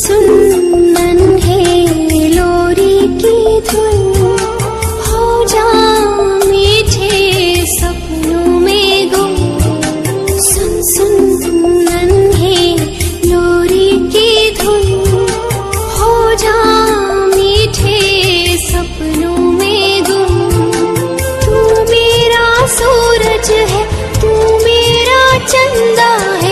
सुन नन्हे लोरी की धुन, हो जा मीठे सपनों में गुम। सुन सुन नन्हे लोरी की धुन, हो जा मीठे सपनों में गुम। तू मेरा सूरज है, तू मेरा चंदा है,